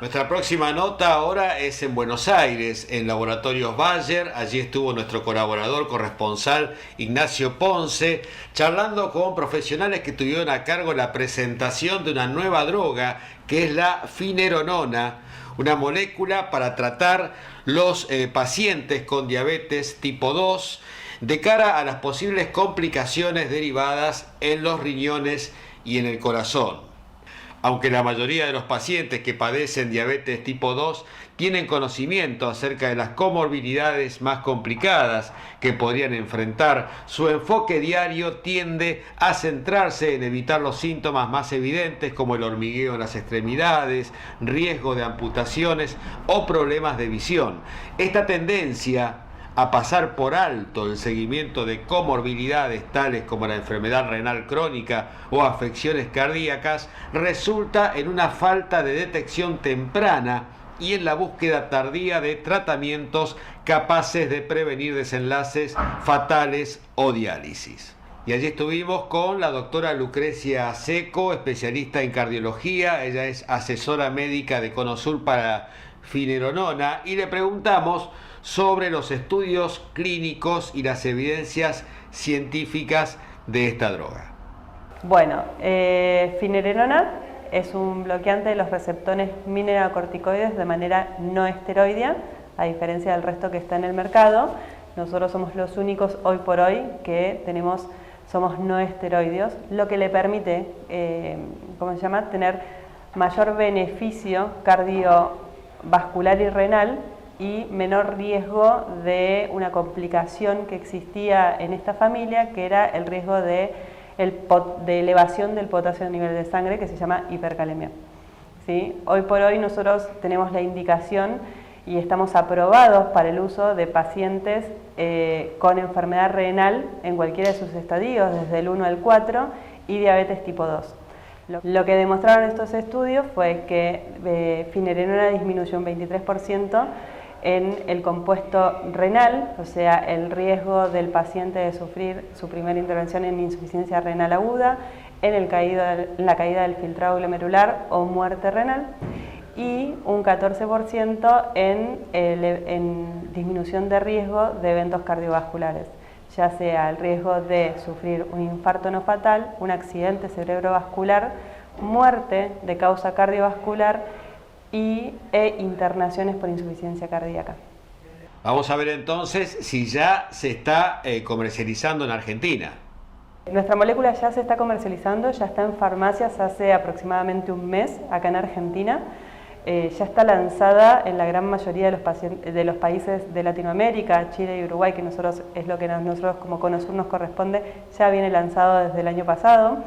Nuestra próxima nota ahora es en Buenos Aires, en Laboratorios Bayer. Allí estuvo nuestro colaborador corresponsal Ignacio Ponce, charlando con profesionales que tuvieron a cargo la presentación de una nueva droga que es la finerenona, una molécula para tratar los pacientes con diabetes tipo 2 de cara a las posibles complicaciones derivadas en los riñones y en el corazón. Aunque la mayoría de los pacientes que padecen diabetes tipo 2 tienen conocimiento acerca de las comorbilidades más complicadas que podrían enfrentar, su enfoque diario tiende a centrarse en evitar los síntomas más evidentes como el hormigueo en las extremidades, riesgo de amputaciones o problemas de visión. Esta tendencia a pasar por alto el seguimiento de comorbilidades tales como la enfermedad renal crónica o afecciones cardíacas resulta en una falta de detección temprana y en la búsqueda tardía de tratamientos capaces de prevenir desenlaces fatales o diálisis. Y allí estuvimos con la doctora Lucrecia Seco, especialista en cardiología. Ella es asesora médica de Conosur para finerenona, y le preguntamos sobre los estudios clínicos y las evidencias científicas de esta droga. Bueno, finerenona es un bloqueante de los receptores mineralocorticoides de manera no esteroidea, a diferencia del resto que está en el mercado. Nosotros somos los únicos hoy por hoy que somos no esteroideos, lo que le permite, tener mayor beneficio cardiovascular y renal y menor riesgo de una complicación que existía en esta familia, que era el riesgo de elevación del potasio a nivel de sangre, que se llama hipercalemia. ¿Sí? Hoy por hoy nosotros tenemos la indicación y estamos aprobados para el uso de pacientes con enfermedad renal en cualquiera de sus estadios, desde el 1 al 4, y diabetes tipo 2. Lo que demostraron estos estudios fue que finerenona disminuyó un 23% en el compuesto renal, o sea, el riesgo del paciente de sufrir su primera intervención en insuficiencia renal aguda, en la caída del filtrado glomerular o muerte renal, y un 14% en disminución de riesgo de eventos cardiovasculares, ya sea el riesgo de sufrir un infarto no fatal, un accidente cerebrovascular, muerte de causa cardiovascular e internaciones por insuficiencia cardíaca. Vamos a ver entonces si ya se está comercializando en Argentina. Nuestra molécula ya se está comercializando, ya está en farmacias hace aproximadamente un mes acá en Argentina. Ya está lanzada en la gran mayoría de los países de Latinoamérica, Chile y Uruguay, que es lo que nosotros como Conosur nos corresponde, ya viene lanzado desde el año pasado.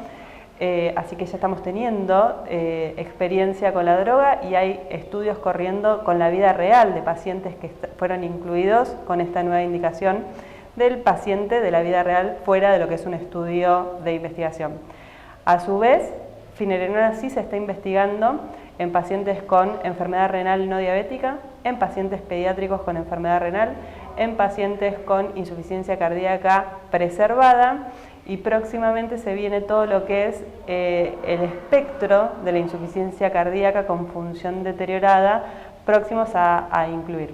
Así que ya estamos teniendo experiencia con la droga y hay estudios corriendo con la vida real de pacientes que fueron incluidos con esta nueva indicación del paciente de la vida real fuera de lo que es un estudio de investigación. A su vez, finerenona sí se está investigando en pacientes con enfermedad renal no diabética, en pacientes pediátricos con enfermedad renal, en pacientes con insuficiencia cardíaca preservada, y próximamente se viene todo lo que es el espectro de la insuficiencia cardíaca con función deteriorada, próximos a incluir.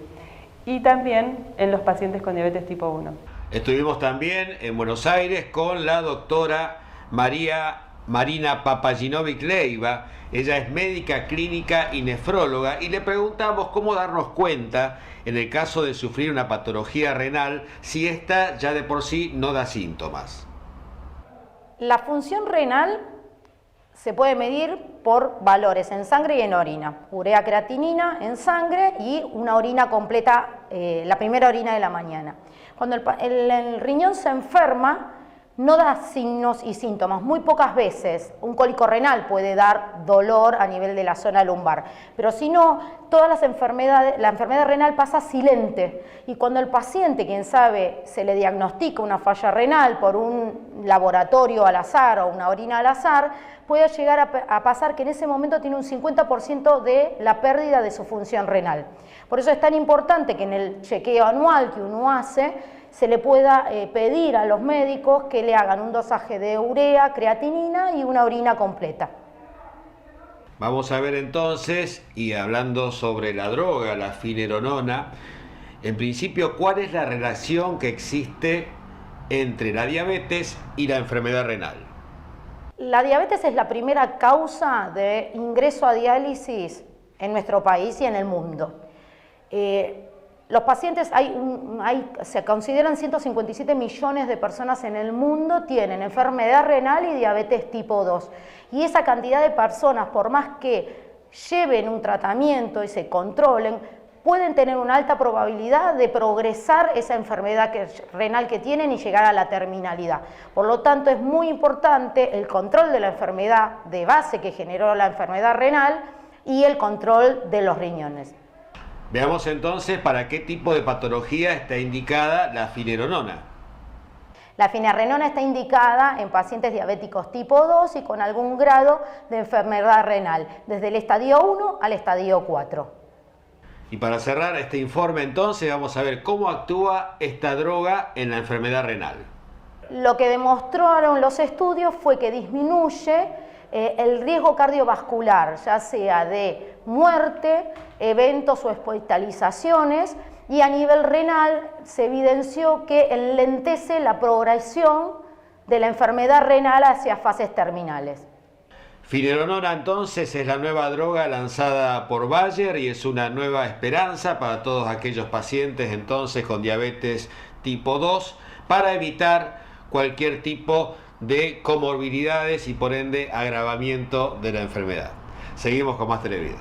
Y también en los pacientes con diabetes tipo 1. Estuvimos también en Buenos Aires con la doctora Marina Papaginovic Leiva. Ella es médica clínica y nefróloga, y le preguntamos cómo darnos cuenta, en el caso de sufrir una patología renal, si esta ya de por sí no da síntomas. La función renal se puede medir por valores en sangre y en orina. Urea creatinina en sangre y una orina completa, la primera orina de la mañana. Cuando el riñón se enferma, no da signos y síntomas. Muy pocas veces un cólico renal puede dar dolor a nivel de la zona lumbar, pero si no, todas las enfermedades, la enfermedad renal pasa silente, y cuando el paciente, quien sabe, se le diagnostica una falla renal por un laboratorio al azar o una orina al azar, puede llegar a pasar que en ese momento tiene un 50% de la pérdida de su función renal. Por eso es tan importante que en el chequeo anual que uno hace, se le pueda pedir a los médicos que le hagan un dosaje de urea, creatinina y una orina completa. Vamos a ver entonces, y hablando sobre la droga, la finerenona, en principio, ¿cuál es la relación que existe entre la diabetes y la enfermedad renal? La diabetes es la primera causa de ingreso a diálisis en nuestro país y en el mundo. Los pacientes, se consideran 157 millones de personas en el mundo tienen enfermedad renal y diabetes tipo 2. Y esa cantidad de personas, por más que lleven un tratamiento y se controlen, pueden tener una alta probabilidad de progresar esa enfermedad renal que tienen y llegar a la terminalidad. Por lo tanto, es muy importante el control de la enfermedad de base que generó la enfermedad renal y el control de los riñones. Veamos entonces para qué tipo de patología está indicada la finerenona. La finerenona está indicada en pacientes diabéticos tipo 2 y con algún grado de enfermedad renal, desde el estadio 1 al estadio 4. Y para cerrar este informe entonces vamos a ver cómo actúa esta droga en la enfermedad renal. Lo que demostraron los estudios fue que disminuye el riesgo cardiovascular, ya sea de muerte, eventos o hospitalizaciones, y a nivel renal se evidenció que enlentece la progresión de la enfermedad renal hacia fases terminales. Finerenona entonces es la nueva droga lanzada por Bayer y es una nueva esperanza para todos aquellos pacientes entonces con diabetes tipo 2 para evitar cualquier tipo de comorbilidades y por ende agravamiento de la enfermedad. Seguimos con más Televida.